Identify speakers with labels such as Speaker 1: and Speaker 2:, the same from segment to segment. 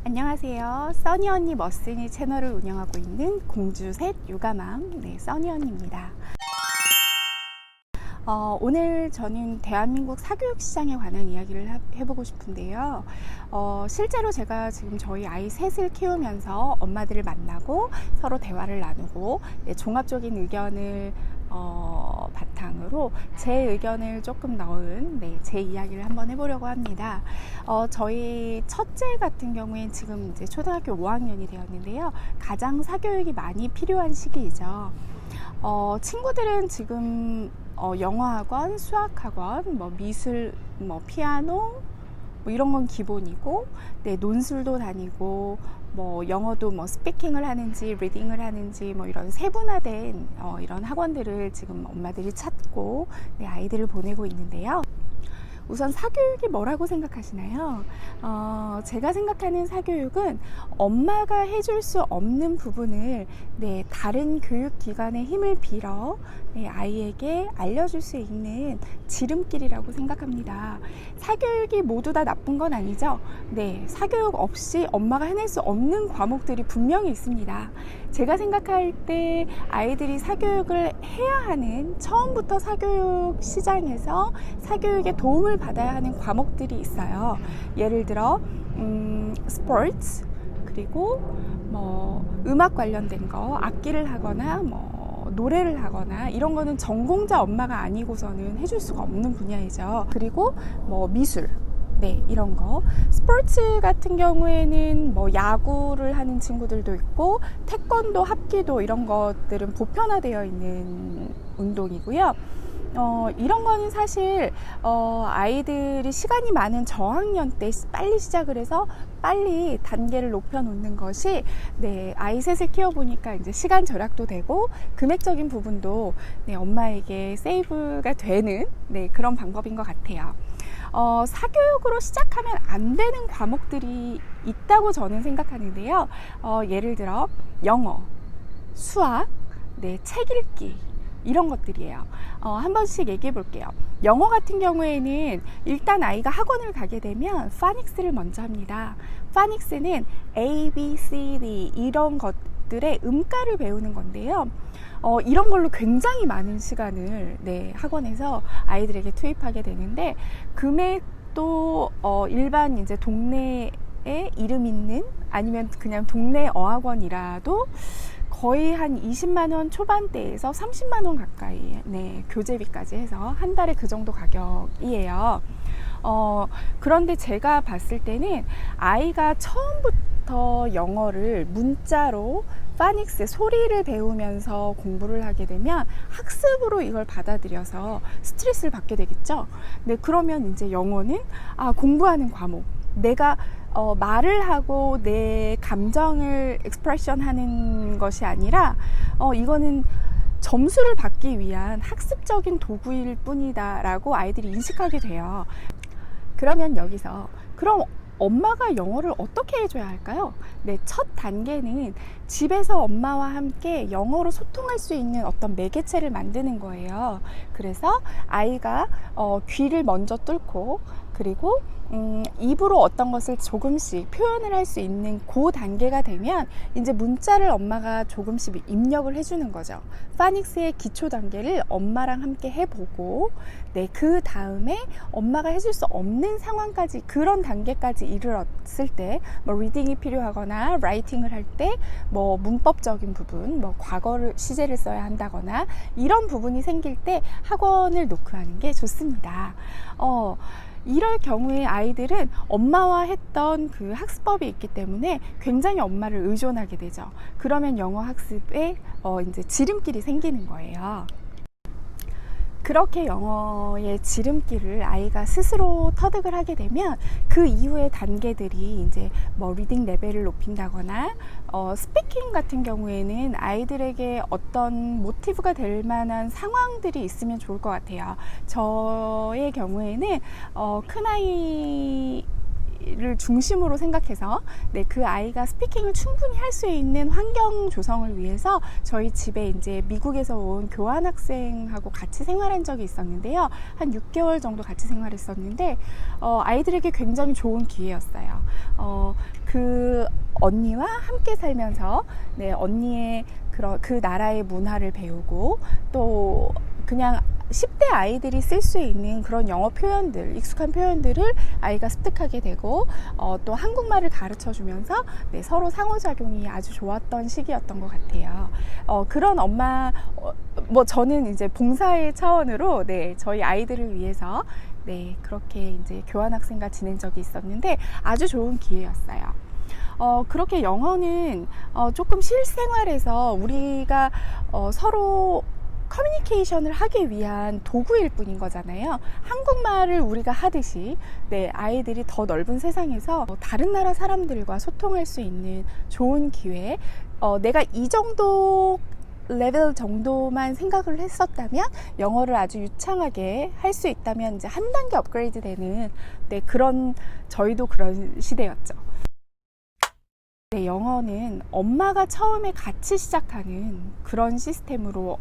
Speaker 1: 안녕하세요. 써니 언니 머스니 채널을 운영하고 있는 공주셋 육아맘 써니 언니입니다. 오늘 저는 대한민국 사교육 시장에 관한 이야기를 해보고 싶은데요. 실제로 제가 지금 저희 아이 셋을 키우면서 엄마들을 만나고 서로 대화를 나누고 종합적인 의견을 바탕으로 제 의견을 조금 넣은 제 이야기를 한번 해보려고 합니다. 저희 첫째 같은 경우엔 지금 이제 초등학교 5학년이 되었는데요. 가장 사교육이 많이 필요한 시기이죠. 친구들은 지금 영어학원, 수학학원, 미술, 피아노 이런 건 기본이고, 논술도 다니고, 영어도 스피킹을 하는지, 리딩을 하는지, 이런 세분화된 이런 학원들을 지금 엄마들이 찾고 아이들을 보내고 있는데요. 우선 사교육이 뭐라고 생각하시나요? 제가 생각하는 사교육은 엄마가 해줄 수 없는 부분을 다른 교육기관의 힘을 빌어 아이에게 알려줄 수 있는 지름길이라고 생각합니다. 사교육이 모두 다 나쁜 건 아니죠. 사교육 없이 엄마가 해낼 수 없는 과목들이 분명히 있습니다. 제가 생각할 때 아이들이 사교육을 해야 하는, 처음부터 사교육 시장에서 사교육에 도움을 받아야 하는 과목들이 있어요. 예를 들어 스포츠, 그리고 음악 관련된 거, 악기를 하거나 노래를 하거나 이런 거는 전공자 엄마가 아니고서는 해줄 수가 없는 분야이죠. 그리고 미술, 이런 거. 스포츠 같은 경우에는 야구를 하는 친구들도 있고, 태권도, 합기도 이런 것들은 보편화되어 있는 운동이고요. 이런 거는 사실 아이들이 시간이 많은 저학년 때 빨리 시작을 해서 빨리 단계를 높여 놓는 것이 아이 셋을 키워보니까 이제 시간 절약도 되고 금액적인 부분도 엄마에게 세이브가 되는 그런 방법인 것 같아요. 사교육으로 시작하면 안 되는 과목들이 있다고 저는 생각하는데요. 예를 들어 영어, 수학, 책 읽기 이런 것들이에요. 한 번씩 얘기해 볼게요. 영어 같은 경우에는 일단 아이가 학원을 가게 되면 파닉스를 먼저 합니다. 파닉스는 A, B, C, D 이런 것들의 음가를 배우는 건데요. 이런 걸로 굉장히 많은 시간을 학원에서 아이들에게 투입하게 되는데, 금액도 일반 이제 동네에 이름 있는, 아니면 그냥 동네 어학원이라도 거의 한 20만 원 초반대에서 30만 원 가까이 교재비까지 해서 한 달에 그 정도 가격이에요. 그런데 제가 봤을 때는 아이가 처음부터 영어를 문자로 파닉스 소리를 배우면서 공부를 하게 되면 학습으로 이걸 받아들여서 스트레스를 받게 되겠죠. 그러면 이제 영어는 공부하는 과목, 내가 말을 하고 내 감정을 익스프레션 하는 것이 아니라 이거는 점수를 받기 위한 학습적인 도구일 뿐이다 라고 아이들이 인식하게 돼요. 그러면 여기서 그럼 엄마가 영어를 어떻게 해줘야 할까요? 첫 단계는 집에서 엄마와 함께 영어로 소통할 수 있는 어떤 매개체를 만드는 거예요. 그래서 아이가 귀를 먼저 뚫고, 그리고 입으로 어떤 것을 조금씩 표현을 할 수 있는 그 단계가 되면 이제 문자를 엄마가 조금씩 입력을 해주는 거죠. 파닉스의 기초 단계를 엄마랑 함께 해보고, 그 다음에 엄마가 해줄 수 없는 상황까지, 그런 단계까지 이르렀을 때 리딩이 필요하거나 라이팅을 할 때 문법적인 부분, 과거를 시제를 써야 한다거나 이런 부분이 생길 때 학원을 노크하는 게 좋습니다. 이럴 경우에 아이들은 엄마와 했던 그 학습법이 있기 때문에 굉장히 엄마를 의존하게 되죠. 그러면 영어 학습에 이제 지름길이 생기는 거예요. 그렇게 영어의 지름길을 아이가 스스로 터득을 하게 되면 그 이후의 단계들이 이제 리딩 레벨을 높인다거나 스피킹 같은 경우에는 아이들에게 어떤 모티브가 될 만한 상황들이 있으면 좋을 것 같아요. 저의 경우에는 큰아이 를 중심으로 생각해서 그 아이가 스피킹을 충분히 할 수 있는 환경 조성을 위해서 저희 집에 이제 미국에서 온 교환학생하고 같이 생활한 적이 있었는데요. 한 6개월 정도 같이 생활했었는데 아이들에게 굉장히 좋은 기회였어요. 그 언니와 함께 살면서 네, 언니의 그 나라의 문화를 배우고 또 그냥 10대 아이들이 쓸 수 있는 그런 영어 표현들, 익숙한 표현들을 아이가 습득하게 되고 또 한국말을 가르쳐 주면서 네, 서로 상호작용이 아주 좋았던 시기였던 것 같아요. 그런 엄마, 뭐 저는 이제 봉사의 차원으로 네, 저희 아이들을 위해서 네, 그렇게 이제 교환학생과 지낸 적이 있었는데 아주 좋은 기회였어요. 그렇게 영어는 조금 실생활에서 우리가 서로 커뮤니케이션을 하기 위한 도구일 뿐인 거잖아요. 한국말을 우리가 하듯이 네, 아이들이 더 넓은 세상에서 다른 나라 사람들과 소통할 수 있는 좋은 기회, 내가 이 정도 레벨 정도만 생각을 했었다면 영어를 아주 유창하게 할 수 있다면 이제 한 단계 업그레이드 되는 네, 그런 저희도 그런 시대였죠. 네, 영어는 엄마가 처음에 같이 시작하는 그런 시스템으로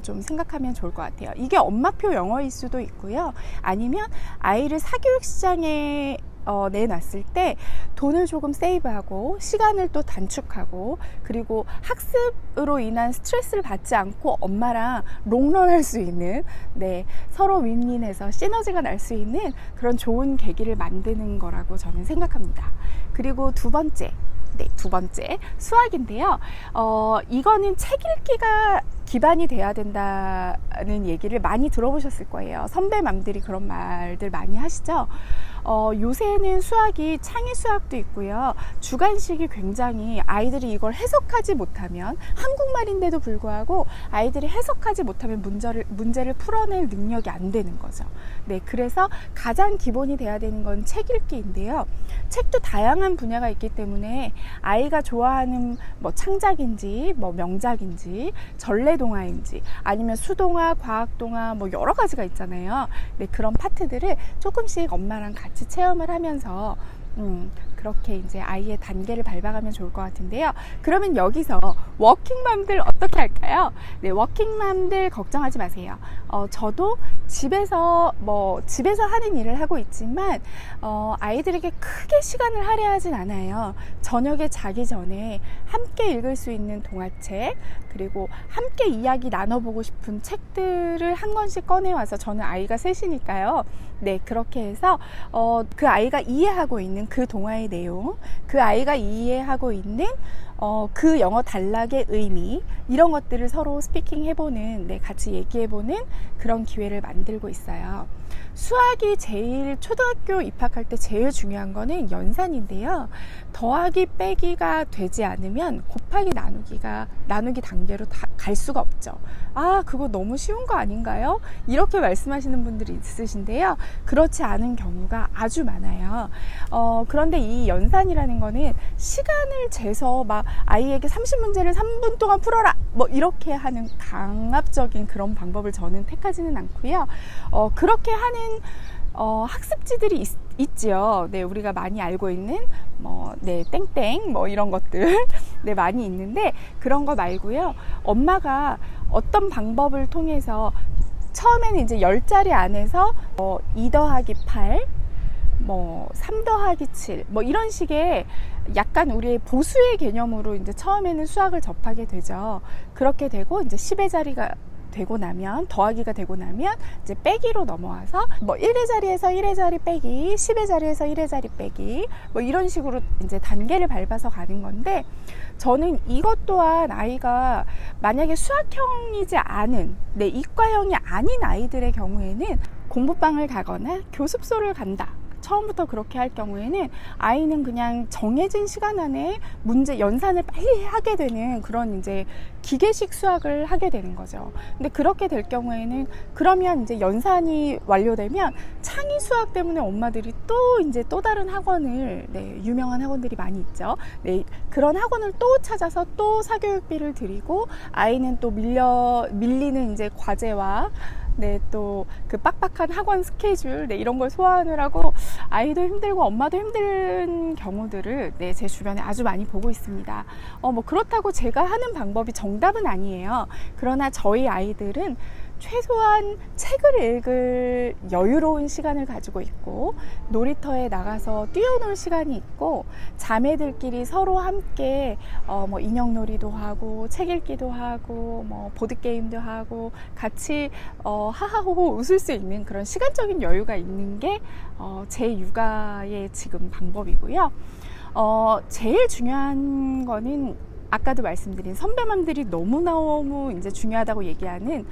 Speaker 1: 좀 생각하면 좋을 것 같아요. 이게 엄마표 영어일 수도 있고요. 아니면 아이를 사교육 시장에 내놨을 때 돈을 조금 세이브하고 시간을 또 단축하고 그리고 학습으로 인한 스트레스를 받지 않고 엄마랑 롱런할 수 있는 네, 서로 윈윈해서 시너지가 날 수 있는 그런 좋은 계기를 만드는 거라고 저는 생각합니다. 그리고 두 번째 수학인데요. 이거는 책 읽기가 기반이 돼야 된다는 얘기를 많이 들어보셨을 거예요. 선배맘들이 그런 말들 많이 하시죠. 요새는 수학이 창의 수학도 있고요. 주관식이 굉장히 아이들이 이걸 해석하지 못하면 한국말인데도 불구하고 아이들이 해석하지 못하면 문제를 풀어낼 능력이 안 되는 거죠. 네, 그래서 가장 기본이 돼야 되는 건 책 읽기인데요. 책도 다양한 분야가 있기 때문에 아이가 좋아하는 뭐 창작인지 뭐 명작인지 전래동화인지 아니면 수동화, 과학동화 뭐 여러 가지가 있잖아요. 네, 그런 파트들을 조금씩 엄마랑 같이 체험을 하면서 그렇게 이제 아이의 단계를 밟아가면 좋을 것 같은데요. 그러면 여기서 워킹맘들 어떻게 할까요? 네, 워킹맘들 걱정하지 마세요. 저도 집에서 하는 일을 하고 있지만 아이들에게 크게 시간을 할애하진 않아요. 저녁에 자기 전에 함께 읽을 수 있는 동화책 그리고 함께 이야기 나눠보고 싶은 책들을 한 권씩 꺼내와서 저는 아이가 셋이니까요. 네, 그렇게 해서 그 아이가 이해하고 있는 그 동화의 내용, 그 아이가 이해하고 있는 그 영어 단락의 의미 이런 것들을 서로 스피킹 해보는 네, 같이 얘기해보는 그런 기회를 만들고 있어요. 수학이 제일 초등학교 입학할 때 제일 중요한 거는 연산인데요. 더하기 빼기가 되지 않으면 곱하기 나누기 단계로 갈 수가 없죠. 아, 그거 너무 쉬운 거 아닌가요? 이렇게 말씀하시는 분들이 있으신데요. 그렇지 않은 경우가 아주 많아요. 그런데 이 연산이라는 거는 시간을 재서 막 아이에게 30문제를 3분 동안 풀어라 뭐 이렇게 하는 강압적인 그런 방법을 저는 택하지는 않고요. 그렇게 하는 학습지들이 있죠. 네, 우리가 많이 알고 있는 네, 땡땡 이런 것들 네, 많이 있는데 그런 거 말고요. 엄마가 어떤 방법을 통해서 처음에는 이제 10자리 안에서 2 더하기 8 3 더하기 7 이런 식의 약간 우리의 보수의 개념으로 이제 처음에는 수학을 접하게 되죠. 그렇게 되고 이제 10의 자리가 되고 나면 더하기가 되고 나면 이제 빼기로 넘어와서 1의 자리에서 1의 자리 빼기, 10의 자리에서 1의 자리 빼기 이런 식으로 이제 단계를 밟아서 가는 건데 저는 이것 또한 아이가 만약에 수학형이지 않은 네, 이과형이 아닌 아이들의 경우에는 공부방을 가거나 교습소를 간다. 처음부터 그렇게 할 경우에는 아이는 그냥 정해진 시간 안에 연산을 빨리 하게 되는 그런 이제 기계식 수학을 하게 되는 거죠. 근데 그렇게 될 경우에는 그러면 이제 연산이 완료되면 창의 수학 때문에 엄마들이 또 다른 학원을 네, 유명한 학원들이 많이 있죠. 네, 그런 학원을 또 찾아서 또 사교육비를 들이고 아이는 또 밀리는 이제 과제와 네, 또 그 빡빡한 학원 스케줄 네, 이런 걸 소화하느라고 아이도 힘들고 엄마도 힘든 경우들을 네, 제 주변에 아주 많이 보고 있습니다. 그렇다고 제가 하는 방법이 정답은 아니에요. 그러나 저희 아이들은 최소한 책을 읽을 여유로운 시간을 가지고 있고, 놀이터에 나가서 뛰어놀 시간이 있고, 자매들끼리 서로 함께 뭐 인형놀이도 하고 책 읽기도 하고 뭐 보드게임도 하고 같이 하하호호 웃을 수 있는 그런 시간적인 여유가 있는 게 제 육아의 지금 방법이고요. 제일 중요한 거는 아까도 말씀드린 선배맘들이 너무너무 이제 중요하다고 얘기하는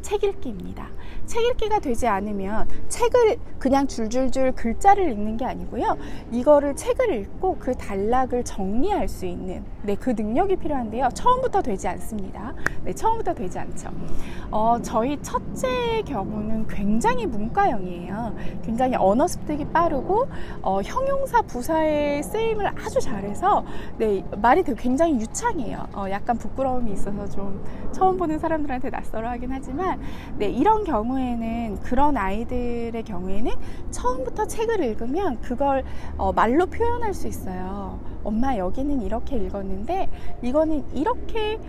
Speaker 1: 책 읽기입니다. 책 읽기가 되지 않으면 책을 그냥 줄줄줄 글자를 읽는 게 아니고요. 이거를 책을 읽고 그 단락을 정리할 수 있는 그 능력이 필요한데요. 처음부터 되지 않습니다. 처음부터 되지 않죠. 저희 첫째의 경우는 굉장히 문과형이에요. 굉장히 언어 습득이 빠르고 형용사 부사의 쓰임을 아주 잘해서 말이 되게 굉장히 유창해요. 약간 부끄러움이 있어서 좀 처음 보는 사람들한테 낯설어 하긴 하지만 이런 경우에는, 그런 아이들의 경우에는 처음부터 책을 읽으면 그걸 말로 표현할 수 있어요. 엄마, 여기는 이렇게 읽었는데 이거는 이렇게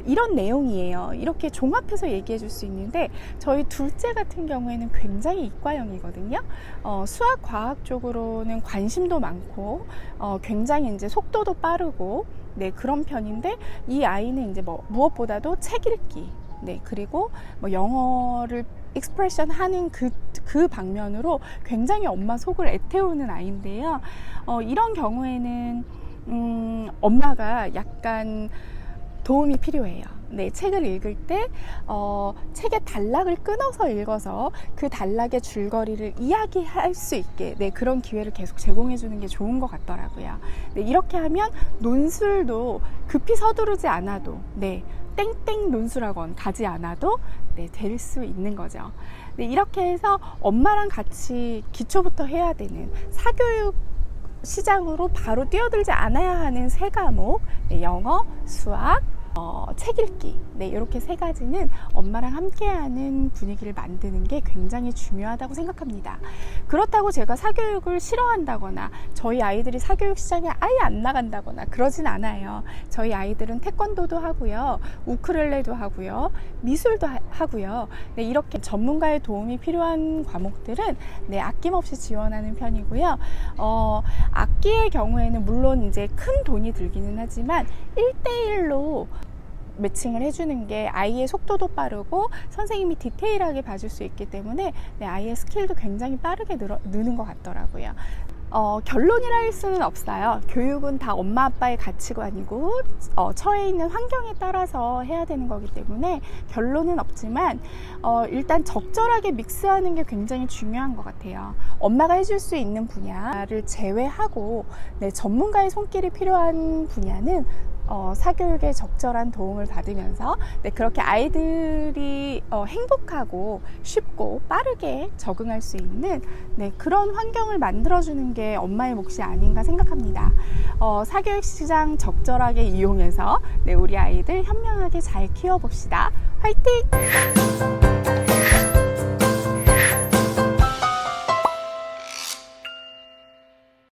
Speaker 1: 이런 내용이에요. 이렇게 종합해서 얘기해 줄 수 있는데, 저희 둘째 같은 경우에는 굉장히 이과형이거든요. 수학, 과학 쪽으로는 관심도 많고 굉장히 이제 속도도 빠르고 그런 편인데, 이 아이는 이제 무엇보다도 책 읽기, 그리고 영어를 익스프레션 하는 그 방면으로 굉장히 엄마 속을 애태우는 아이인데요. 이런 경우에는 엄마가 약간 도움이 필요해요. 책을 읽을 때 책의 단락을 끊어서 읽어서 그 단락의 줄거리를 이야기할 수 있게 그런 기회를 계속 제공해 주는 게 좋은 것 같더라고요. 이렇게 하면 논술도 급히 서두르지 않아도 땡땡 논술학원 가지 않아도 될 수 있는 거죠. 이렇게 해서 엄마랑 같이 기초부터 해야 되는 사교육 시장으로 바로 뛰어들지 않아야 하는 세 과목, 영어, 수학, 책 읽기, 이렇게 세 가지는 엄마랑 함께하는 분위기를 만드는 게 굉장히 중요하다고 생각합니다. 그렇다고 제가 사교육을 싫어한다거나 저희 아이들이 사교육 시장에 아예 안 나간다거나 그러진 않아요. 저희 아이들은 태권도도 하고요, 우쿨렐레도 하고요, 미술도 하고요. 이렇게 전문가의 도움이 필요한 과목들은 아낌없이 지원하는 편이고요. 악기의 경우에는 물론 이제 큰 돈이 들기는 하지만 1대1로 매칭을 해주는 게 아이의 속도도 빠르고 선생님이 디테일하게 봐줄 수 있기 때문에 아이의 스킬도 굉장히 빠르게 느는 것 같더라고요. 결론이라 할 수는 없어요. 교육은 다 엄마 아빠의 가치관이고 처해 있는 환경에 따라서 해야 되는 거기 때문에 결론은 없지만 일단 적절하게 믹스하는 게 굉장히 중요한 것 같아요. 엄마가 해줄 수 있는 분야를 제외하고 전문가의 손길이 필요한 분야는 사교육에 적절한 도움을 받으면서 그렇게 아이들이 행복하고 쉽고 빠르게 적응할 수 있는 그런 환경을 만들어주는 게 엄마의 몫이 아닌가 생각합니다. 사교육 시장 적절하게 이용해서 우리 아이들 현명하게 잘 키워봅시다. 화이팅!